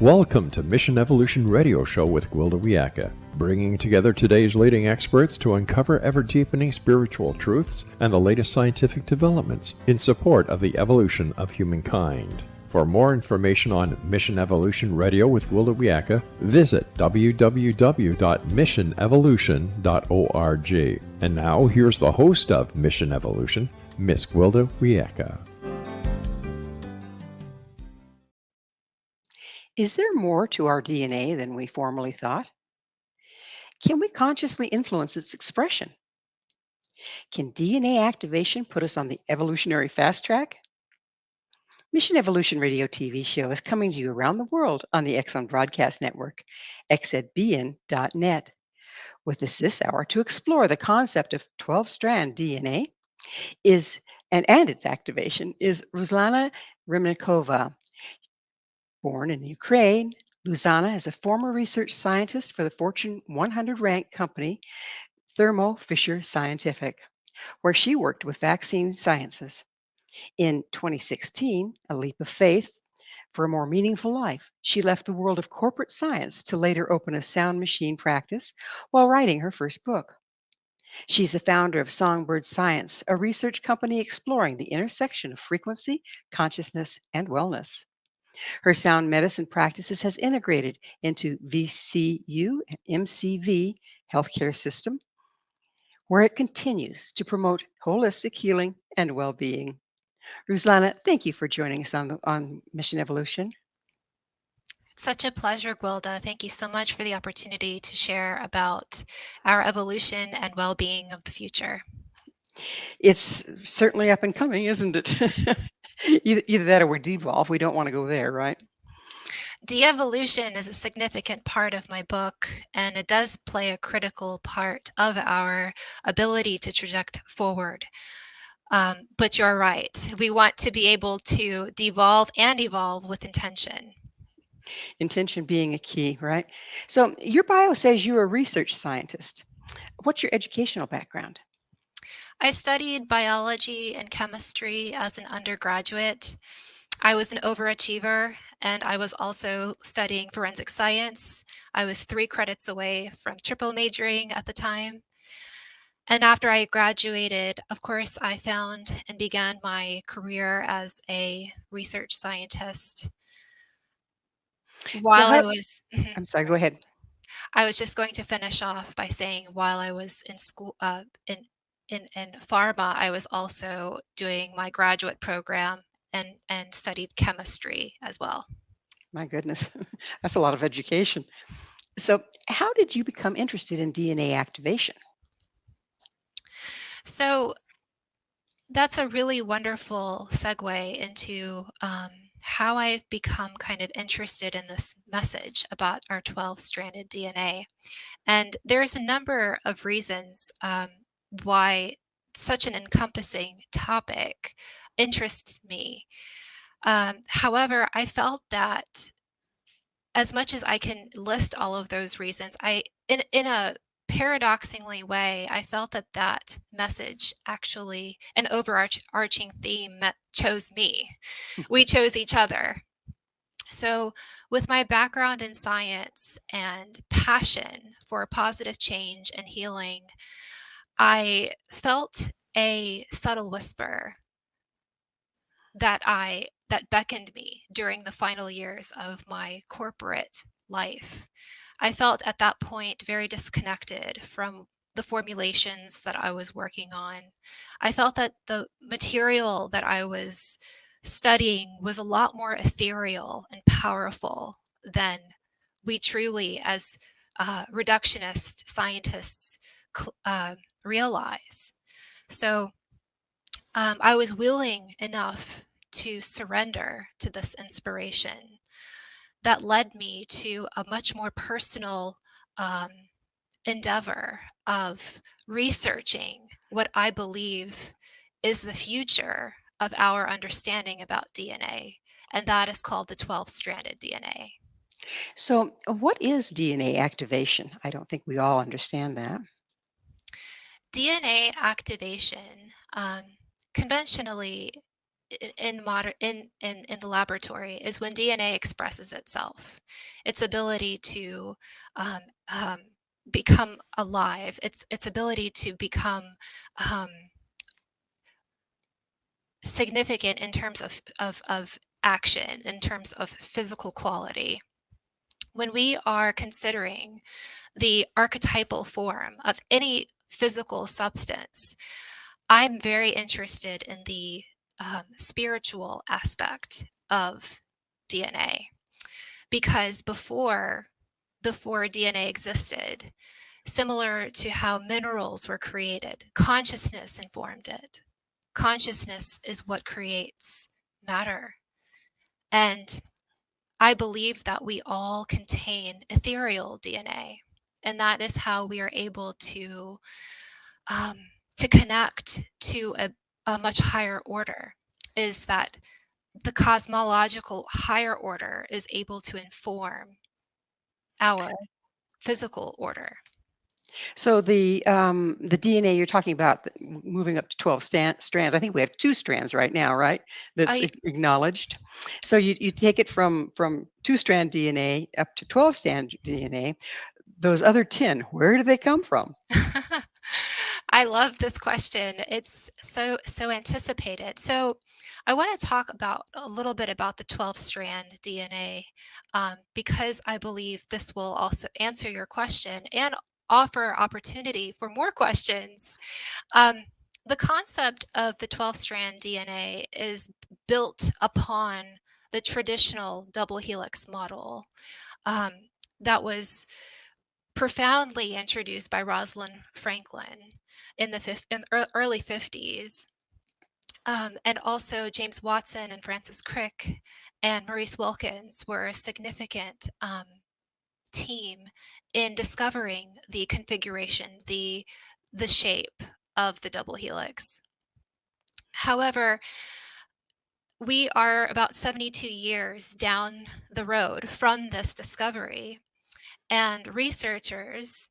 Welcome to Mission Evolution Radio Show with Gwilda Wiyaka, bringing together today's leading experts to uncover ever-deepening spiritual truths and the latest scientific developments in support of the evolution of humankind. For more information on Mission Evolution Radio with Gwilda Wiyaka, visit www.missionevolution.org. And now, here's the host of Mission Evolution, Miss Gwilda Wiyaka. Is there more to our DNA than we formerly thought? Can we consciously influence its expression? Can DNA activation put us on the evolutionary fast track? Mission Evolution Radio TV show is coming to you around the world on the Exxon Broadcast Network, xzbn.net. With us this hour to explore the concept of 12-strand DNA and its activation is Ruslana Remennikova. Born in Ukraine, Ruslana is a former research scientist for the Fortune 100 ranked company Thermo Fisher Scientific, where she worked with vaccine sciences. In 2016, a leap of faith for a more meaningful life, she left the world of corporate science to later open a sound machine practice while writing her first book. She's the founder of Songbird Science, a research company exploring the intersection of frequency, consciousness, and wellness. Her sound medicine practices has integrated into VCU and MCV healthcare system, where it continues to promote holistic healing and well-being. Ruslana, thank you for joining us on Mission Evolution. Such a pleasure, Gwilda. Thank you so much for the opportunity to share about our evolution and well-being of the future. It's certainly up and coming, isn't it? Either that or we're devolved. We don't want to go there, right? De-evolution is a significant part of my book, and it does play a critical part of our ability to traject forward. But you're right. We want to be able to devolve and evolve with intention. Intention being a key, right? So your bio says you're a research scientist. What's your educational background? I studied biology and chemistry as an undergraduate. I was an overachiever, and I was also studying forensic science. I was 3 credits away from triple majoring at the time. And after I graduated, of course, I found and began my career as a research scientist. I'm sorry, go ahead. I was just going to finish off by saying while I was in school, in pharma, I was also doing my graduate program and studied chemistry as well. My goodness, that's a lot of education. So how did you become interested in DNA activation? So that's a really wonderful segue into how I've become kind of interested in this message about our 12-stranded DNA. And there's a number of reasons why such an encompassing topic interests me. However, I felt that as much as I can list all of those reasons, in a paradoxingly way, I felt that message actually, an overarching theme, chose me. We chose each other. So with my background in science and passion for positive change and healing, I felt a subtle whisper that beckoned me during the final years of my corporate life. I felt at that point very disconnected from the formulations that I was working on. I felt that the material that I was studying was a lot more ethereal and powerful than we truly, as reductionist scientists, realize. So I was willing enough to surrender to this inspiration that led me to a much more personal endeavor of researching what I believe is the future of our understanding about DNA, and that is called the 12-stranded DNA. So what is DNA activation? I don't think we all understand that. DNA activation, conventionally, in the laboratory is when DNA expresses itself, its ability to um, um, become alive, its ability to become um, significant in terms of action, in terms of physical quality. When we are considering the archetypal form of any physical substance, I'm very interested in the spiritual aspect of DNA, because before DNA existed, similar to how minerals were created, consciousness informed it. Consciousness is what creates matter. And I believe that we all contain ethereal DNA, and that is how we are able um, to connect to a much higher order, is that the cosmological higher order is able to inform our physical order. So the DNA you're talking about, moving up to 12 strands. I think we have 2 strands right now, right? That's I acknowledged. So you take it from 2-strand DNA up to 12-strand DNA. Those other 10, where do they come from? I love this question. It's so anticipated. So I want to talk about a little bit about the 12-strand DNA, because I believe this will also answer your question and offer opportunity for more questions. Um, the concept of the 12-strand DNA is built upon the traditional double helix model, um, that was profoundly introduced by Rosalind Franklin in the early 50s. And also James Watson and Francis Crick and Maurice Wilkins were a significant team in discovering the configuration, the shape of the double helix. However, we are about 72 years down the road from this discovery, and researchers,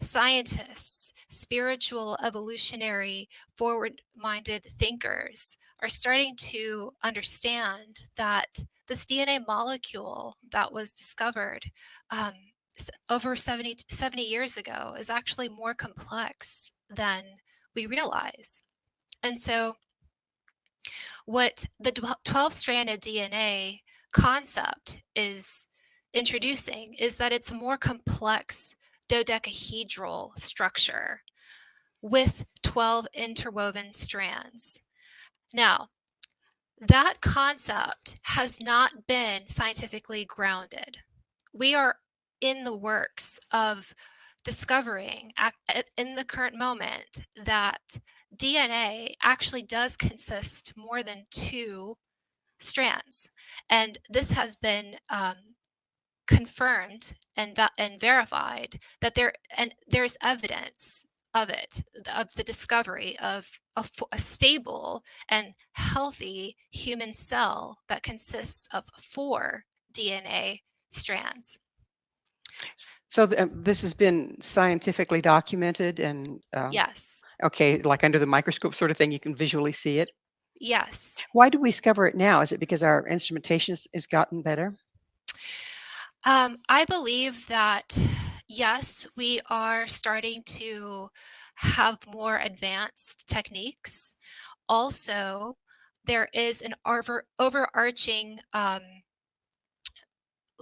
scientists, spiritual, evolutionary, forward minded thinkers are starting to understand that this DNA molecule that was discovered um, over 70 years ago is actually more complex than we realize. And so, what the 12-stranded DNA concept is introducing is that it's a more complex dodecahedral structure with 12 interwoven strands. Now, that concept has not been scientifically grounded. We are in the works of discovering in the current moment that DNA actually does consist more than 2 strands. And this has been confirmed and verified that there's evidence of it, of the discovery of a stable and healthy human cell that consists of 4 DNA strands. So this has been scientifically documented and Yes. okay, like under the microscope sort of thing, you can visually see it. Yes. Why do we discover it now? Is it because our instrumentation has gotten better? I believe that, yes, we are starting to have more advanced techniques. Also, there is an overarching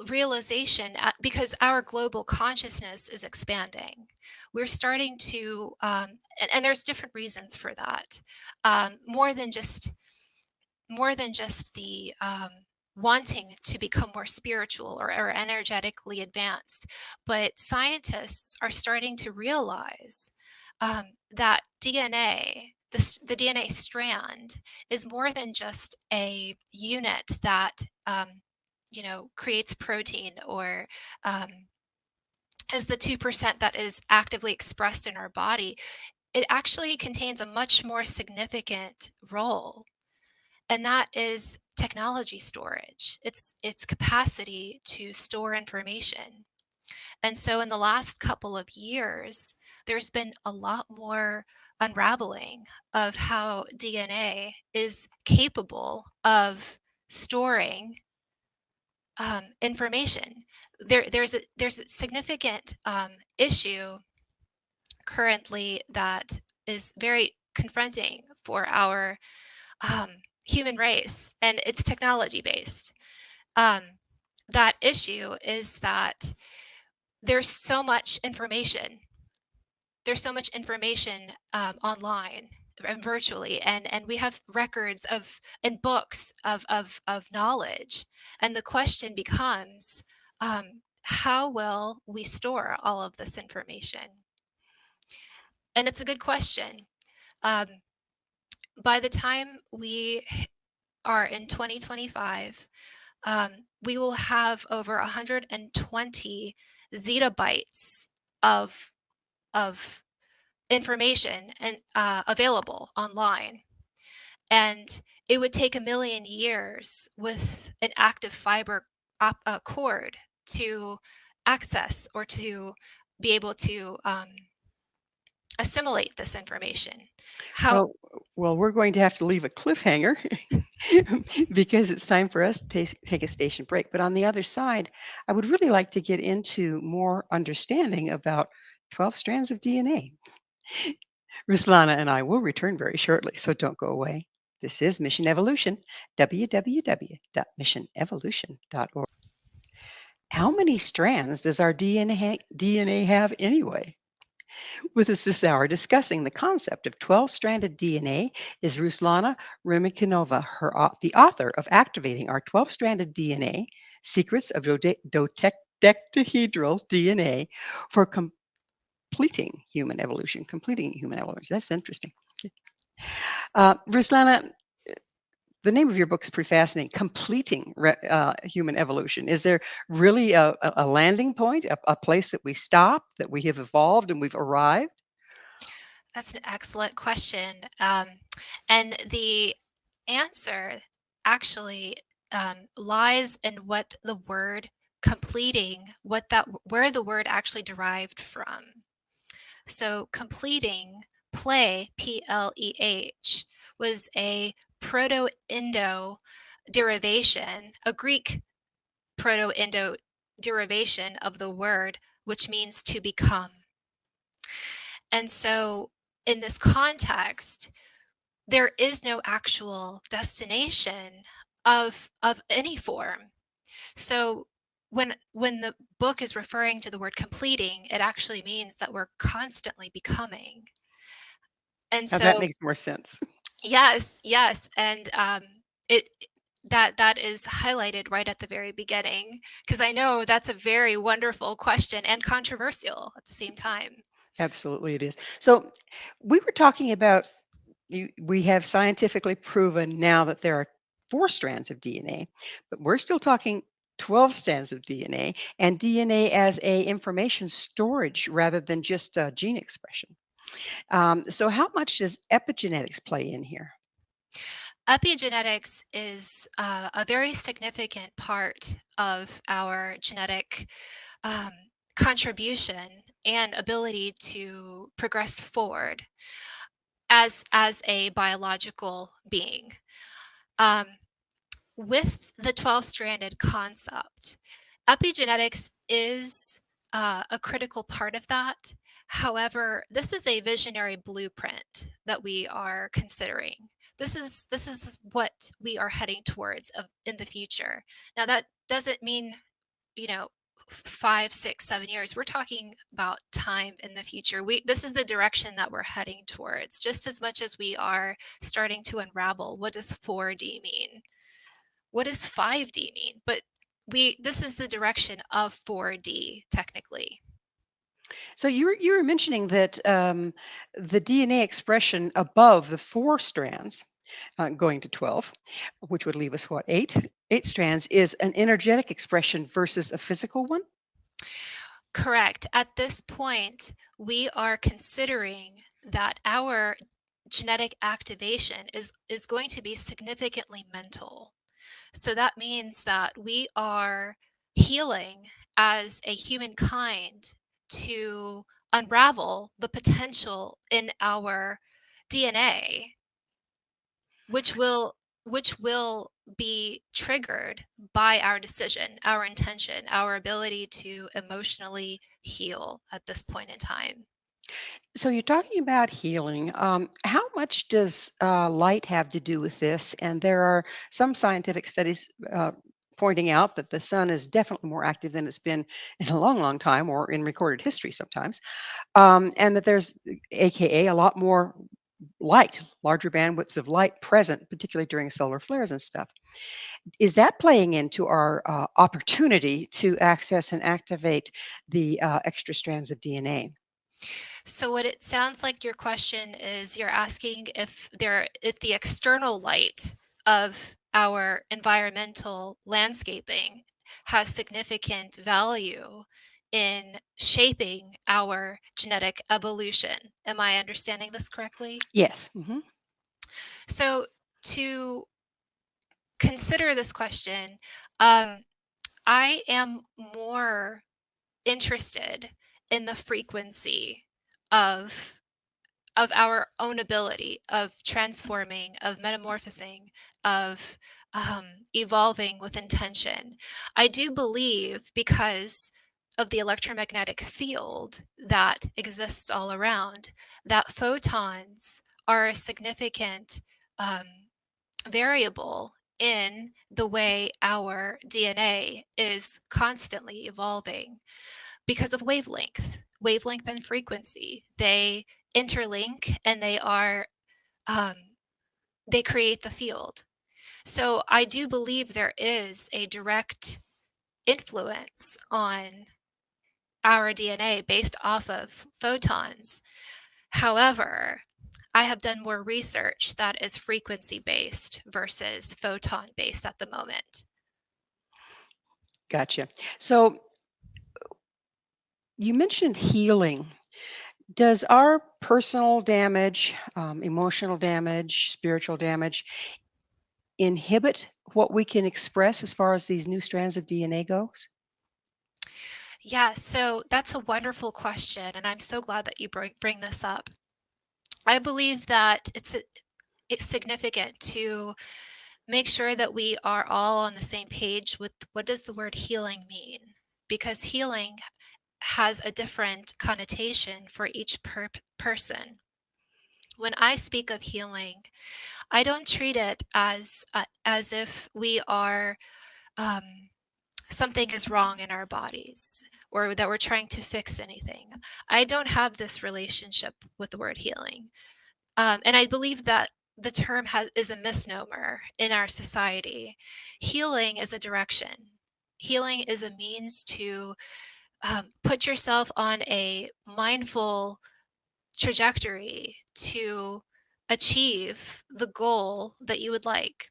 realization because our global consciousness is expanding. We're starting to, and there's different reasons for that. More than just the wanting to become more spiritual or energetically advanced, but scientists are starting to realize that DNA, the DNA strand, is more than just a unit that creates protein or um, is the 2% that is actively expressed in our body. It actually contains a much more significant role, and that is technology storage. It's capacity to store information. And so in the last couple of years, there's been a lot more unraveling of how DNA is capable of storing information. There's a significant issue currently that is very confronting for our human race, and it's technology based. Um, that issue is that there's so much information. There's so much information online and virtually, and we have records of and books of knowledge, and the question becomes, how will we store all of this information? And it's a good question. Um, by the time we are in 2025, we will have over 120 zettabytes of of information and available online, and it would take a million years with an active fiber cord to access or to be able to assimilate this information. How Well, we're going to have to leave a cliffhanger because it's time for us to take a station break. But on the other side, I would really like to get into more understanding about 12 strands of DNA. Ruslana and I will return very shortly, so don't go away. This is Mission Evolution, www.missionevolution.org. How many strands does our DNA have anyway? With us this hour discussing the concept of 12-stranded DNA is Ruslana Remennikova, the author of Activating Our 12-Stranded DNA, Secrets of Dodecahedral DNA for completing human evolution. That's interesting. Ruslana, the name of your book is pretty fascinating. Completing human evolution. Is there really a landing point, a place that we stop, that we have evolved and we've arrived? That's an excellent question. And the answer actually lies in what the word completing, where the word actually derived from. So completing, Pleh, was a Proto-Indo derivation, a Greek Proto-Indo derivation of the word, which means to become. And so in this context, there is no actual destination of any form. So when the book is referring to the word completing, it actually means that we're constantly becoming. And Now that so makes more sense. yes, yes, and it that is highlighted right at the very beginning, because I know that's a very wonderful question and controversial at the same time. Absolutely, it is. So we were talking about we have scientifically proven now that there are 4 strands of DNA, but we're still talking 12 strands of DNA and DNA as a information storage rather than just gene expression. So how much does epigenetics play in here? Epigenetics is a very significant part of our genetic um, contribution and ability to progress forward as a biological being. Um, with the 12-stranded concept, epigenetics is a critical part of that. However, this is a visionary blueprint that we are considering. This is what we are heading towards in the future. Now, that doesn't mean, you know, 5, 6, 7 years. We're talking about time in the future. This is the direction that we're heading towards, just as much as we are starting to unravel what does 4D mean, what does 5D mean? But this is the direction of 4D technically. So you were mentioning that the DNA expression above the 4 strands, going to 12, which would leave us what, eight strands, is an energetic expression versus a physical one. Correct. At this point, we are considering that our genetic activation is going to be significantly mental. So that means that we are healing as a humankind to unravel the potential in our DNA, which will be triggered by our decision, our intention, our ability to emotionally heal at this point in time. So you're talking about healing. How much does light have to do with this? And there are some scientific studies pointing out that the sun is definitely more active than it's been in a long, long time, or in recorded history sometimes, and that there's, AKA, a lot more light, larger bandwidths of light present, particularly during solar flares and stuff. Is that playing into our opportunity to access and activate the extra strands of DNA? So what it sounds like your question is you're asking if the external light of our environmental landscaping has significant value in shaping our genetic evolution. Am I understanding this correctly? Yes. So to consider this question, um, I am more interested in the frequency of our own ability of transforming, of metamorphosing, of um, evolving with intention. I do believe, because of the electromagnetic field that exists all around, that photons are a significant um, variable in the way our DNA is constantly evolving because of wavelength and frequency. They interlink, and um, they create the field. So I do believe there is a direct influence on our DNA based off of photons. However, I have done more research that is frequency based versus photon based at the moment. Gotcha. So you mentioned healing. Does our personal damage, emotional damage, spiritual damage inhibit what we can express as far as these new strands of DNA goes? Yeah, so that's a wonderful question, and I'm so glad that you bring this up. I believe that it's significant to make sure that we are all on the same page with what does the word healing mean? Because healing has a different connotation for each person. When I speak of healing, I don't treat it as if we are um, something is wrong in our bodies or that we're trying to fix anything. I don't have this relationship with the word healing. And I believe that the term is a misnomer in our society. Healing is a direction. Healing is a means to put yourself on a mindful trajectory to achieve the goal that you would like.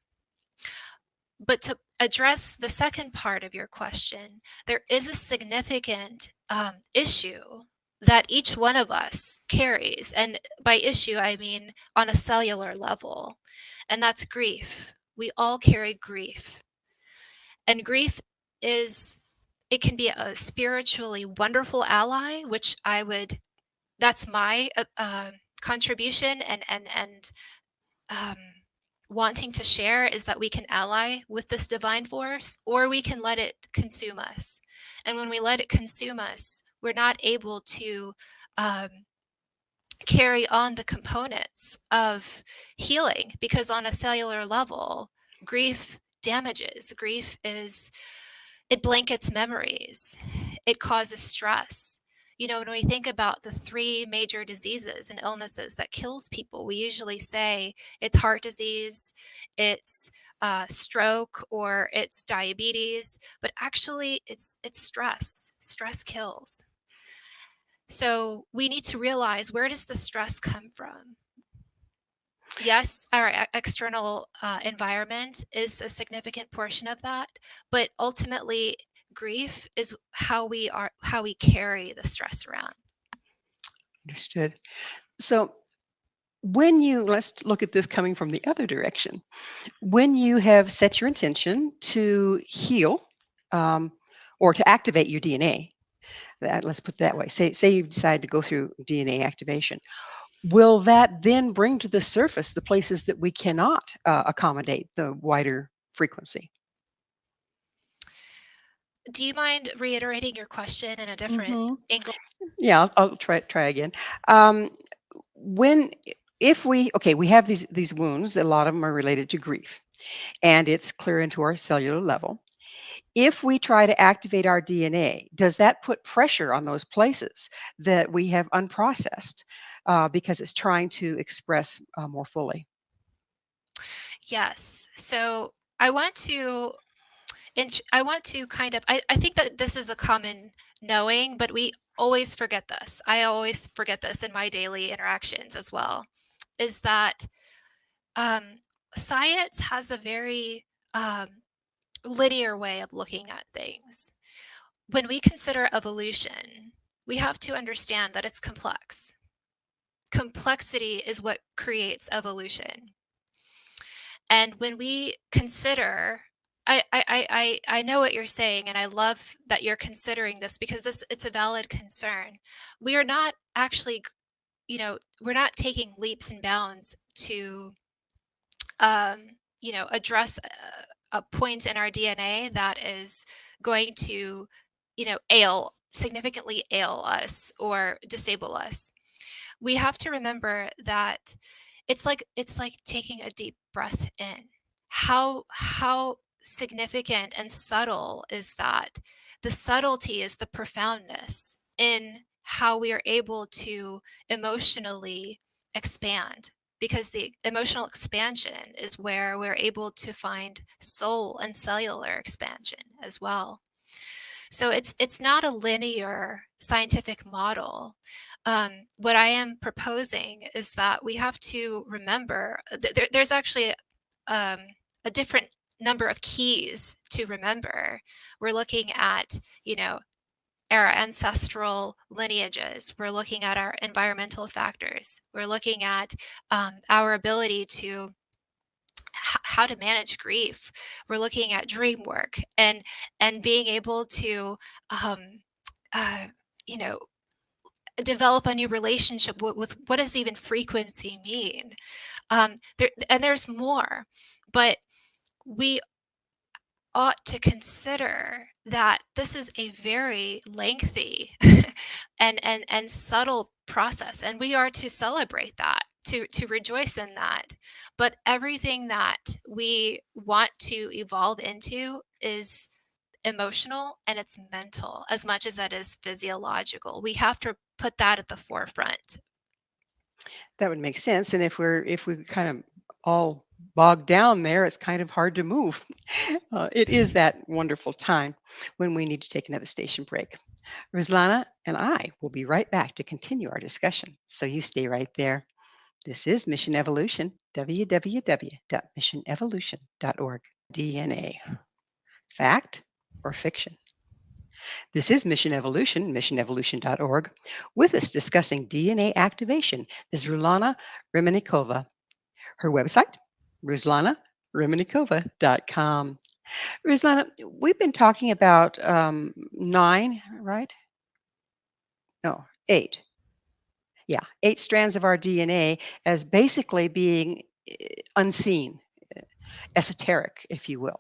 But to address the second part of your question, there is a significant issue that each one of us carries. And by issue, I mean on a cellular level, and that's grief. We all carry grief. And grief it can be a spiritually wonderful ally, which that's my contribution and um, wanting to share is that we can ally with this divine force, or we can let it consume us. And when we let it consume us, we're not able to um, carry on the components of healing, because on a cellular level, grief damages. It blankets memories. It causes stress. When we think about the three major diseases and illnesses that kills people, we usually say it's heart disease, it's stroke, or it's diabetes, but actually it's stress. Stress kills. So we need to realize, where does the stress come from? Yes, our external environment is a significant portion of that, but ultimately, grief is how we carry the stress around. Understood. So let's look at this coming from the other direction. When you have set your intention to heal, um, or to activate your DNA. Let's put it that way. Say you decide to go through DNA activation. Will that then bring to the surface the places that we cannot accommodate the wider frequency? Do you mind reiterating your question in a different Hmm. angle? Yeah, I'll try again. Um, when if we okay, we have these wounds. A lot of them are related to grief, and it's clear into our cellular level. If we try to activate our DNA, does that put pressure on those places that we have unprocessed because it's trying to express more fully? Yes. So I want to I want to kind of I think that this is a common knowing, but we always forget this. I always forget this in my daily interactions as well, is that um, science has a very linear way of looking at things. When we consider evolution, we have to understand that it's complex. Complexity is what creates evolution. And when we consider, I know what you're saying, and I love that you're considering this because it's a valid concern. We are not actually, we're not taking leaps and bounds to, address a point in our DNA that is going to, significantly ail us or disable us. We have to remember that it's like taking a deep breath in. How significant and subtle is that? The subtlety is the profoundness in how we are able to emotionally expand, because the emotional expansion is where we're able to find soul and cellular expansion as well. So it's not a linear scientific model. What I am proposing is that we have to remember there's actually um, a different number of keys to remember. We're looking at, our ancestral lineages. We're looking at our environmental factors. We're looking at our ability to how to manage grief. We're looking at dream work and being able to um, uh, you know develop a new relationship with what does even frequency mean. There's more, but we ought to consider that this is a very lengthy and subtle process, and we are to celebrate that, to rejoice in that. But everything that we want to evolve into is emotional and it's mental as much as it is physiological. We have to put that at the forefront. That would make sense. And if we kind of all bogged down there, it's kind of hard to move. It is that wonderful time when we need to take another station break. Ruslana and I will be right back to continue our discussion. So you stay right there. This is Mission Evolution, www.missionevolution.org. DNA, fact or fiction? This is Mission Evolution, missionevolution.org. With us discussing DNA activation is Ruslana Remennikova. Her website, ruslanaremennikova.com. Ruslana, we've been talking about nine, right? No, eight. Yeah, eight strands of our DNA as basically being unseen, uh, esoteric, if you will.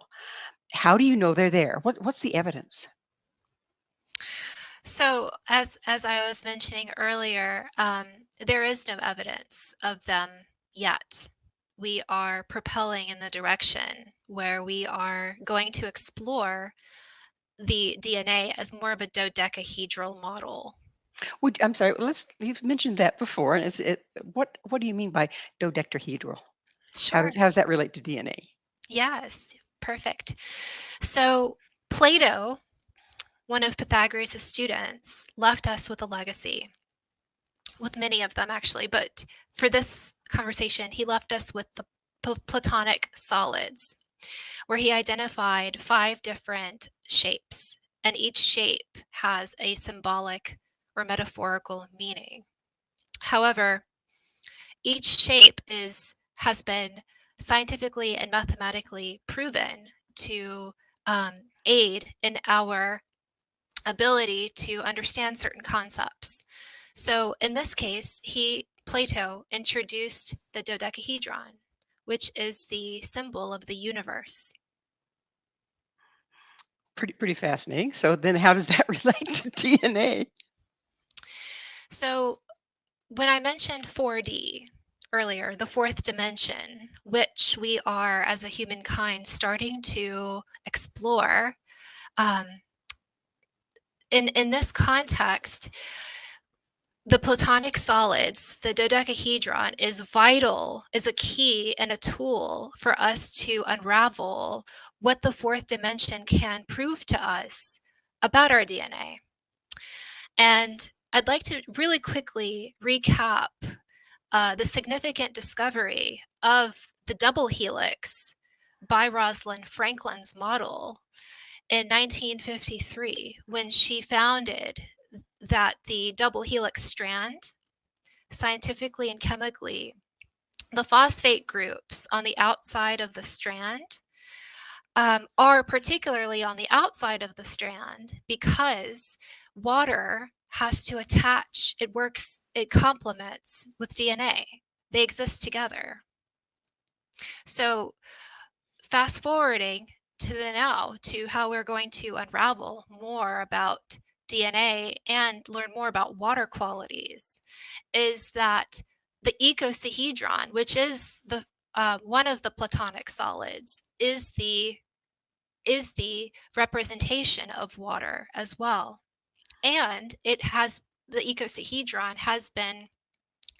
How do you know they're there? What's the evidence? So, as I was mentioning earlier, there is no evidence of them yet. We are propelling in the direction where we are going to explore the DNA as more of a dodecahedral model. I'm sorry. You've mentioned that before, and is it what do you mean by dodecahedral? Sure. How does that relate to DNA? Yes. Perfect. So, Plato, one of Pythagoras' students, left us with a legacy, with many of them actually, but for this conversation, he left us with the Platonic solids, where he identified 5 different shapes, and each shape has a symbolic or metaphorical meaning. However, each shape has been scientifically and mathematically proven to aid in our ability to understand certain concepts. So in this case, Plato introduced the dodecahedron, which is the symbol of the universe. Pretty fascinating. So then how does that relate to DNA? So when I mentioned 4D earlier, the fourth dimension, which we are as a humankind starting to explore, um, in this context, the Platonic solids, the dodecahedron, is vital, is a key and a tool for us to unravel what the fourth dimension can prove to us about our DNA. And I'd like to really quickly recap the significant discovery of the double helix by Rosalind Franklin's model in 1953, when she founded that the double helix strand, scientifically and chemically, the phosphate groups on the outside of the strand are particularly on the outside of the strand because water has to attach. It complements with DNA. They exist together. So fast forwarding to the now, to how we're going to unravel more about DNA and learn more about water qualities, is that the icosahedron, which is the one of the Platonic solids, is the representation of water as well. And the icosahedron has been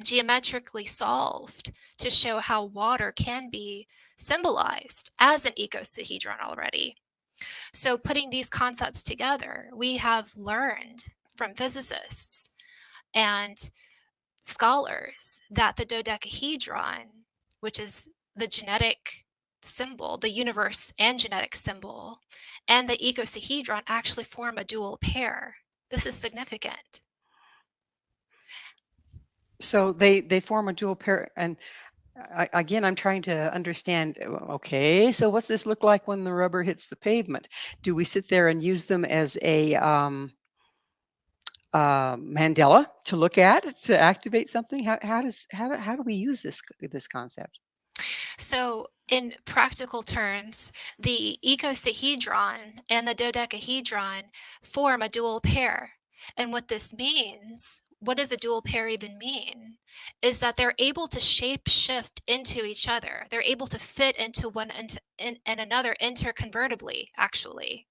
geometrically solved to show how water can be symbolized as an icosahedron already. So putting these concepts together, we have learned from physicists and scholars that the dodecahedron, which is the genetic symbol, the universe and genetic symbol, and the icosahedron actually form a dual pair. This is significant. So they form a dual pair, and again, I'm trying to understand. Okay, so what's this look like when the rubber hits the pavement? Do we sit there and use them as a Mandela to look at to activate something? How do we use this concept? So in practical terms, the icosahedron and the dodecahedron form a dual pair. And what this means, what does a dual pair even mean? Is that they're able to shape shift into each other. They're able to fit into one and another interconvertibly, actually.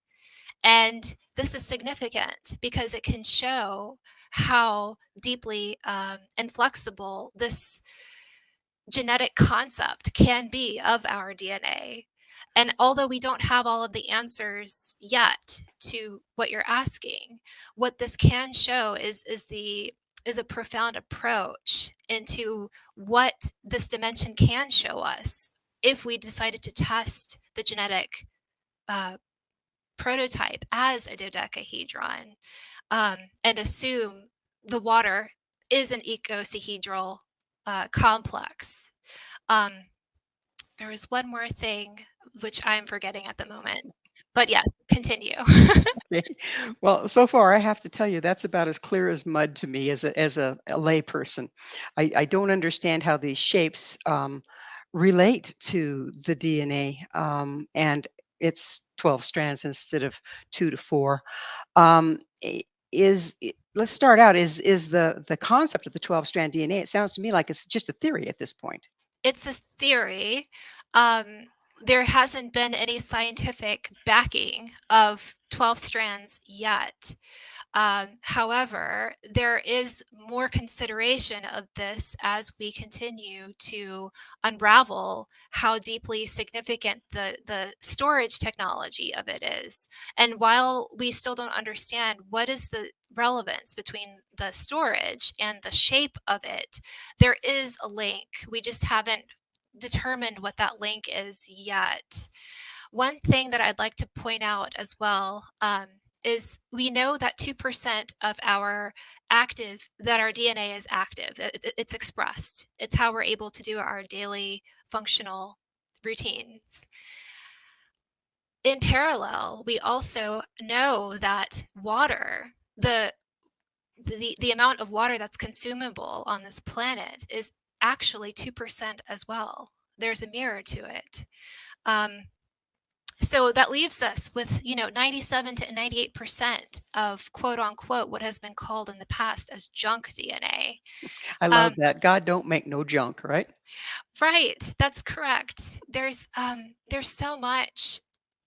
And this is significant because it can show how deeply and flexible this genetic concept can be of our DNA. And although we don't have all of the answers yet to what you're asking, what this can show is a profound approach into what this dimension can show us if we decided to test the genetic prototype as a dodecahedron, and assume the water is an icosahedral complex. Um, there was one more thing which I'm forgetting at the moment, but yes, continue. Okay. Well, so far I have to tell you that's about as clear as mud to me as a lay person. I don't understand how these shapes relate to the DNA, and it's 12 strands instead of 2 to 4. Um, i- let's start out. Is the concept of the 12-strand DNA? It sounds to me like it's just a theory at this point. It's a theory. Um, there hasn't been any scientific backing of 12 strands yet. However, there is more consideration of this as we continue to unravel how deeply significant the storage technology of it is. And while we still don't understand what is the relevance between the storage and the shape of it, there is a link. We just haven't determined what that link is yet. One thing that I'd like to point out as well, is we know that 2% of our DNA is active. It's expressed. It's how we're able to do our daily functional routines. in parallel, we also know that water, the amount of water that's consumable on this planet is actually 2% as well. There's a mirror to it. Um, so that leaves us with, 97 to 98% of quote unquote what has been called in the past as junk DNA. I love Um, that. God don't make no junk, right? Right, that's correct. There's so much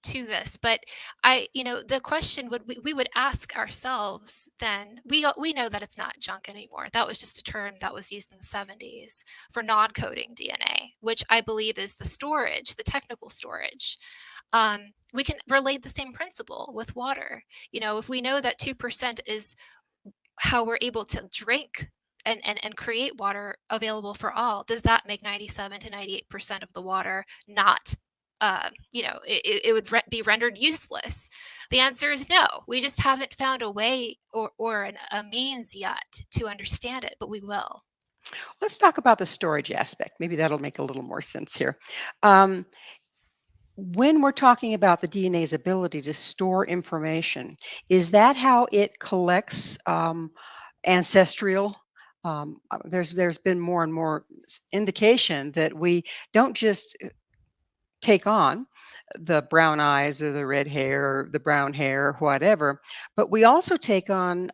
to this, but the question we would ask ourselves then, we know that it's not junk anymore. That was just a term that was used in the 70s for non-coding DNA, which I believe is the storage, the technical storage. We can relate the same principle with water. If we know that 2% is how we're able to drink and create water available for all, does that make 97 to 98% of the water not, it would be rendered useless? The answer is no. We just haven't found a way or a means yet to understand it, but we will. Let's talk about the storage aspect. Maybe that'll make a little more sense here. Um, when we're talking about the DNA's ability to store information, is that how it collects ancestral? There's been more and more indication that we don't just take on the brown eyes or the red hair or the brown hair or whatever, but we also take on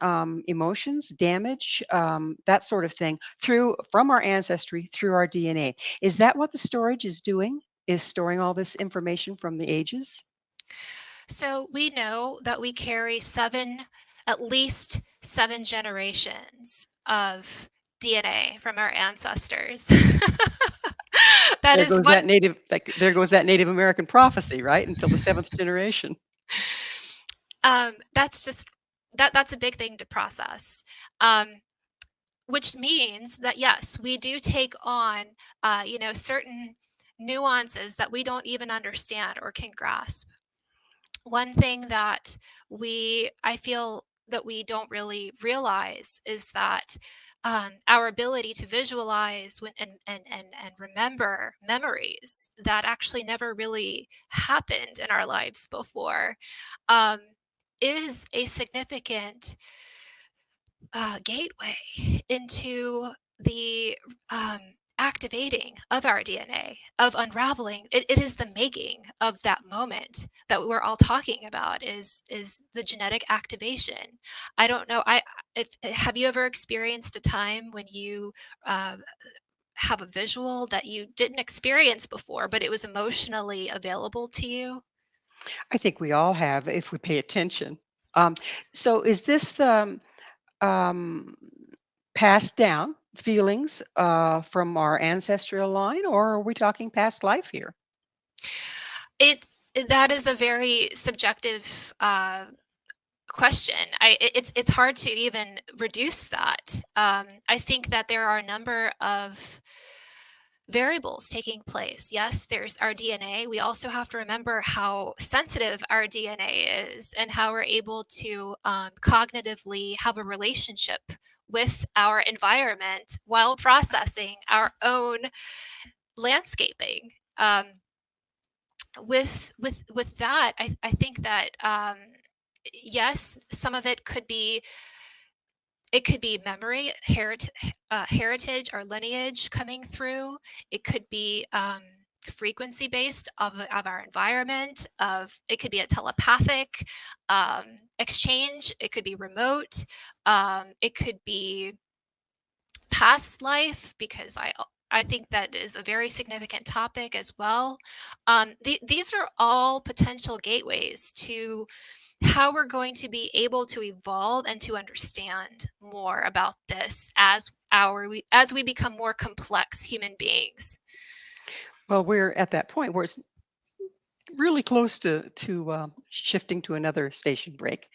emotions, damage, that sort of thing through from our ancestry through our DNA. Is that what the storage is doing? Is storing all this information from the ages? So we know that we carry at least 7 generations of DNA from our ancestors. That There is goes one. that native, like there goes that Native American prophecy, right? Until the seventh generation. That's just that's a big thing to process. Um, which means that yes, we do take on, certain nuances that we don't even understand or can grasp. One thing that I feel that we don't really realize is that our ability to visualize and remember memories that actually never really happened in our lives before, um, is a significant gateway into the um, activating of our DNA, of unraveling. It is the making of that moment that we're all talking about. Is the genetic activation? I don't know. If have you ever experienced a time when you uh, have a visual that you didn't experience before, but it was emotionally available to you? I think we all have if we pay attention. Um, so is this the um, passed down feelings from our ancestral line, or are we talking past life here? It that is a very subjective question. It's hard to even reduce that. I think that there are a number of variables taking place. Yes, there's our DNA. We also have to remember how sensitive our DNA is and how we're able to cognitively have a relationship with our environment while processing our own landscaping. With that, I think that yes, some of it could be memory, heritage or lineage coming through. It could be frequency based of our environment. Of it could be a telepathic exchange. It could be remote. It could be past life, because I think that is a very significant topic as well. These are all potential gateways to how we're going to be able to evolve and to understand more about this as we become more complex human beings. Well, we're at that point where it's really close to shifting to another station break.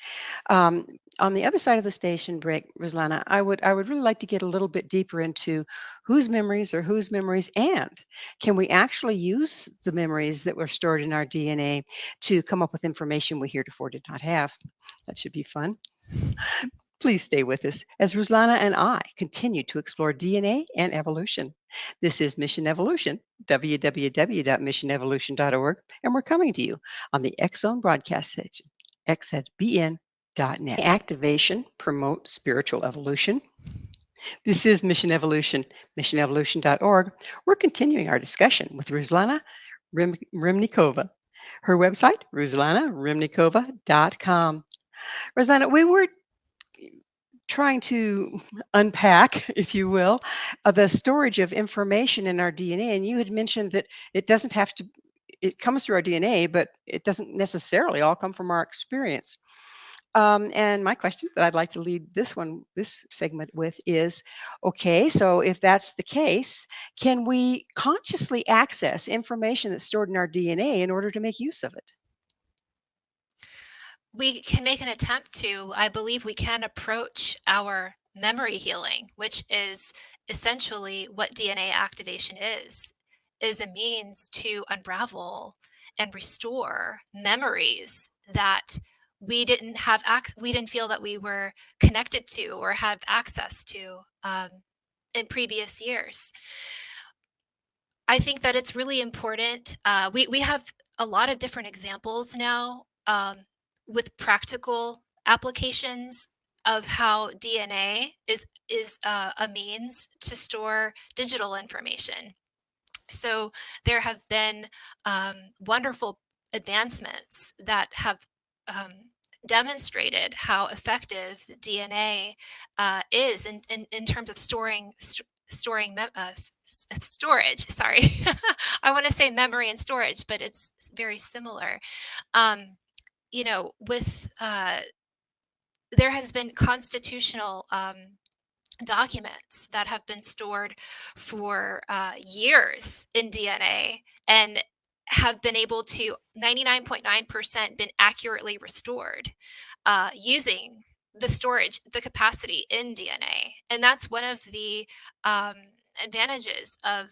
Um, on the other side of the station break, Ruslana, I would really like to get a little bit deeper into whose memories, and can we actually use the memories that were stored in our DNA to come up with information we heretofore did not have? That should be fun. Please stay with us as Ruslana and I continue to explore DNA and evolution. This is Mission Evolution, www.missionevolution.org, and we're coming to you on the X Zone broadcast station, xzbn.net. Activation promote spiritual evolution. This is Mission Evolution, missionevolution.org. We're continuing our discussion with Ruslana Remnikova. Her website, ruslanaremnikova.com. Rosanna, we were trying to unpack, if you will, the storage of information in our DNA. And you had mentioned that it doesn't have to, it comes through our DNA, but it doesn't necessarily all come from our experience. And my question that I'd like to lead this segment with is, okay, so if that's the case, can we consciously access information that's stored in our DNA in order to make use of it? We can make an attempt to. I believe we can approach our memory healing, which is essentially what DNA activation is a means to unravel and restore memories that we didn't feel that we were connected to or have access to in previous years. I think that it's really important. We have a lot of different examples now with practical applications of how DNA is a means to store digital information. So there have been wonderful advancements that have um, demonstrated how effective DNA is in terms of storage. Sorry, I want to say memory and storage, but it's very similar. Um, with there has been constitutional documents that have been stored for years in DNA and have been able to 99.9% been accurately restored using the capacity in DNA. And that's one of the um, advantages of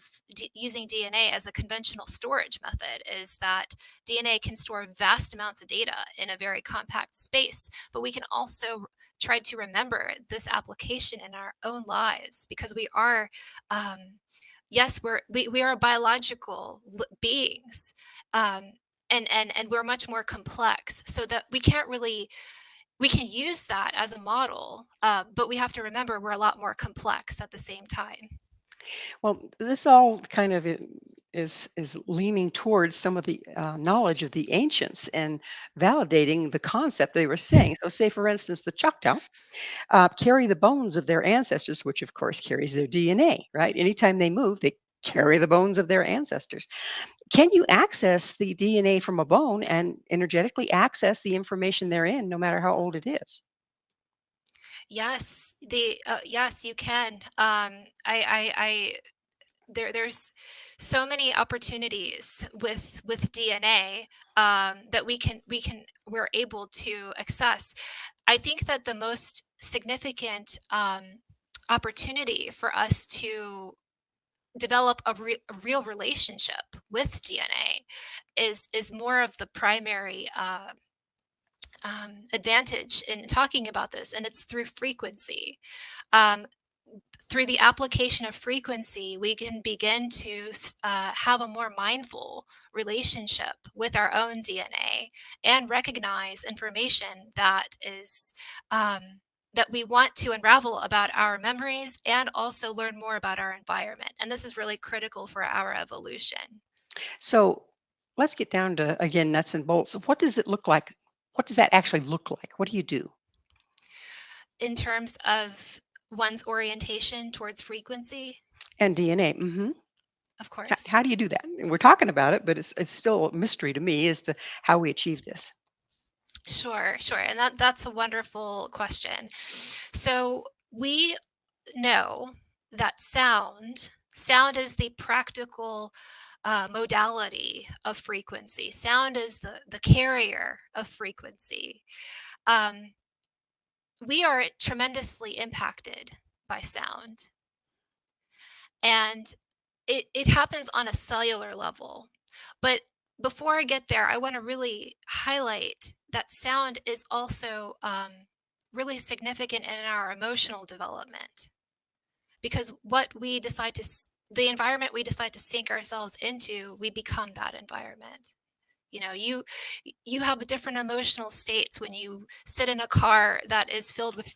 using DNA as a conventional storage method is that DNA can store vast amounts of data in a very compact space, but we can also try to remember this application in our own lives because we are yes we are biological beings, um, and we're much more complex so that we can use that as a model, but we have to remember we're a lot more complex at the same time. Well, this all kind of is leaning towards some of the knowledge of the ancients and validating the concept they were saying. So, say for instance, the Choctaw carry the bones of their ancestors, which of course carries their DNA. Right? Anytime they move, they carry the bones of their ancestors. Can you access the DNA from a bone and energetically access the information therein, no matter how old it is? Yes, you can. I there's so many opportunities with DNA that we're able to access. I think that the most significant opportunity for us to develop a real relationship with DNA is more of the primary advantage in talking about this, and it's through frequency. Um, Through the application of frequency, we can begin to have a more mindful relationship with our own DNA and recognize information that we want to unravel about our memories and also learn more about our environment. And this is really critical for our evolution. So, let's get down to again nuts and bolts. What does it look like? What does that actually look like? What do you do? In terms of one's orientation towards frequency, And DNA. Hmm. of course. How do you do that? And we're talking about it, but it's still a mystery to me as to how we achieve this. Sure. And that's a wonderful question. So we know that sound is the practical modality of frequency. Sound is the carrier of frequency. Um, we are tremendously impacted by sound, and it happens on a cellular level. But before I get there, I want to really highlight that sound is also really significant in our emotional development, because what we decide to the environment we decide to sink ourselves into, we become that environment. You know, you have different emotional states when you sit in a car that is filled with,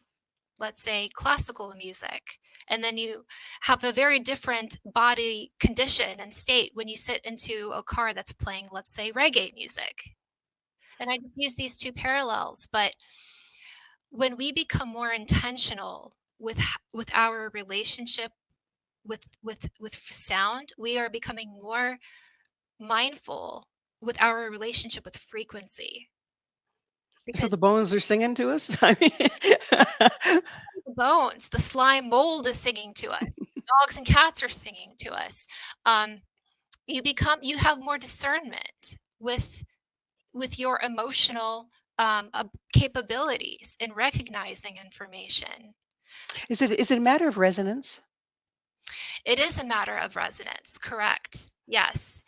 let's say, classical music, and then you have a very different body condition and state when you sit into a car that's playing, let's say, reggae music. And I just use these two parallels, but when we become more intentional with with our relationship with sound, we are becoming more mindful with our relationship with frequency. So Because the bones are singing to us? I mean the bones, the slime mold is singing to us. Dogs and cats are singing to us. Um, you have more discernment with your emotional capabilities in recognizing information. is it a matter of resonance? It is a matter of resonance, correct? Yes.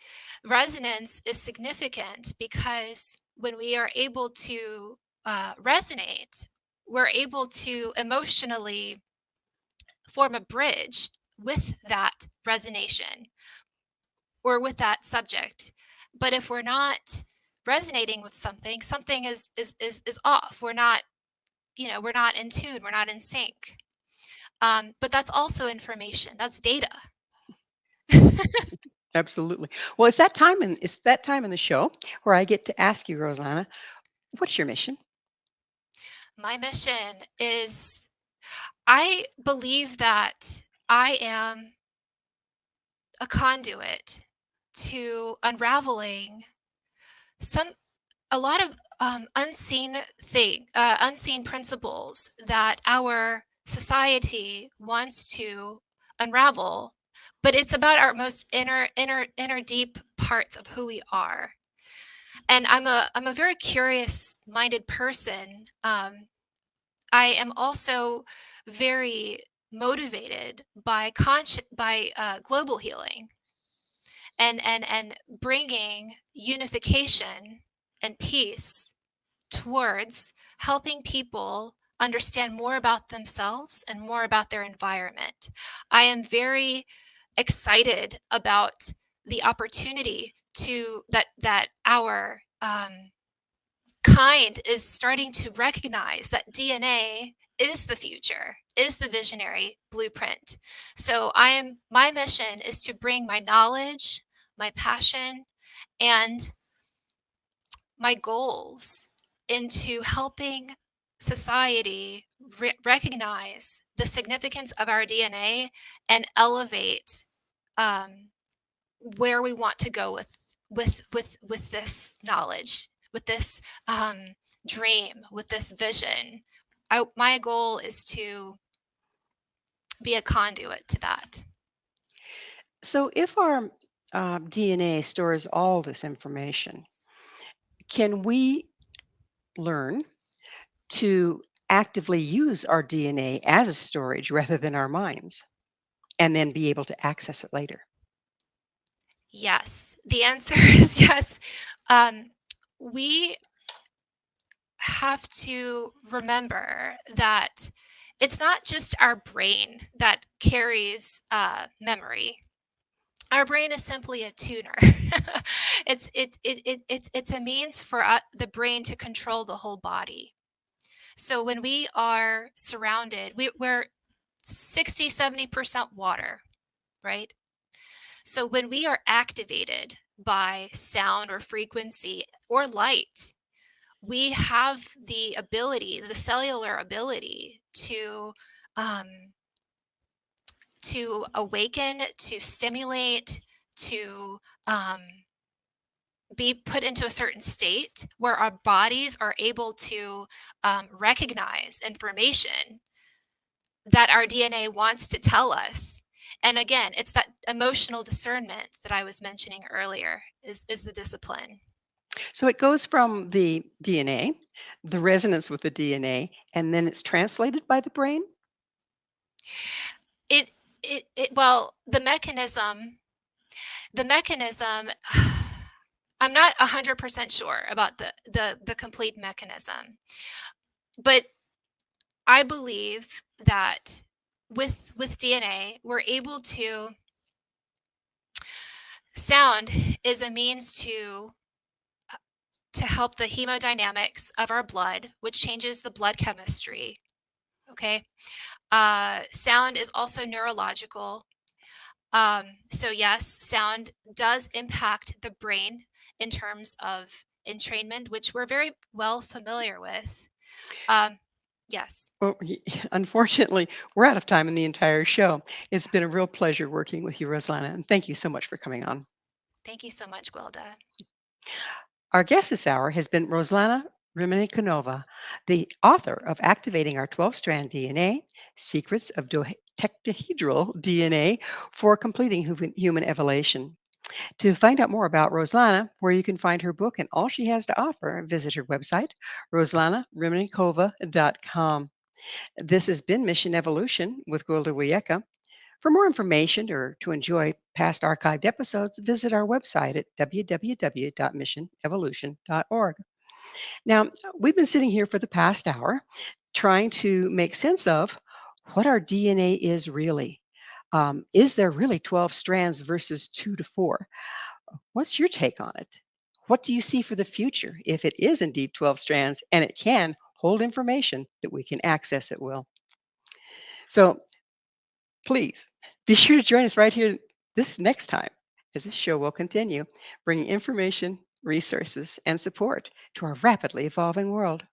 Resonance is significant because when we are able to resonate, we're able to emotionally form a bridge with that resonation or with that subject. But if we're not resonating with something, something is off. We're not, we're not in tune, we're not in sync. But that's also information. That's data. Absolutely. Well, it's that time in the show where I get to ask you, Rosanna, what's your mission? My mission is, I believe that I am a conduit to unraveling some a lot of unseen principles that our society wants to unravel, but it's about our most inner deep parts of who we are. And I'm a very curious minded person. I am also very motivated by global healing and bringing unification and peace towards helping people understand more about themselves and more about their environment. I am very excited about the opportunity that our kind is starting to recognize that DNA is the future, is the visionary blueprint. So my mission is to bring my knowledge, my passion, and my goals into helping society recognize the significance of our DNA and elevate um, where we want to go with this knowledge, with this dream, with this vision. My goal is to be a conduit to that. So, if our DNA stores all this information, can we learn to actively use our DNA as a storage rather than our minds and then be able to access it later? Yes, the answer is yes. Um, we have to remember that it's not just our brain that carries memory. Our brain is simply a tuner. It's a means for the brain to control the whole body. So when we are surrounded, we're 60-70% water, right? So when we are activated by sound or frequency or light, we have the ability, the cellular ability um, to awaken, to stimulate, to be put into a certain state where our bodies are able to recognize information that our DNA wants to tell us. And again, it's that emotional discernment that I was mentioning earlier is the discipline. So, it goes from the DNA, the resonance with the DNA, and then it's translated by the brain? It well, the mechanism I'm not 100% sure about the complete mechanism, but I believe that with DNA, we're able to sound is a means to help the hemodynamics of our blood, which changes the blood chemistry. Okay. Sound is also neurological. So yes, sound does impact the brain in terms of entrainment, which we're very well familiar with. Um, yes. Well, unfortunately, we're out of time in the entire show. It's been a real pleasure working with you, Rosanna, and thank you so much for coming on. Thank you so much, Gwilda. Our guest this hour has been Ruslana Remennikova, the author of Activating Our 12-Strand DNA, Secrets of Dodecahedral DNA for Completing Human Evolution. To find out more about Ruslana, where you can find her book and all she has to offer, visit her website, ruslanaremennikova.com. This has been Mission Evolution with Gwilda Wiyaka. For more information or to enjoy past archived episodes, visit our website at www.missionevolution.org. Now, we've been sitting here for the past hour trying to make sense of what our DNA is really. Is there really 12 strands versus 2 to 4? What's your take on it? What do you see for the future if it is indeed 12 strands and it can hold information that we can access at will? So please be sure to join us right here this next time, as this show will continue bringing information, resources, and support to our rapidly evolving world.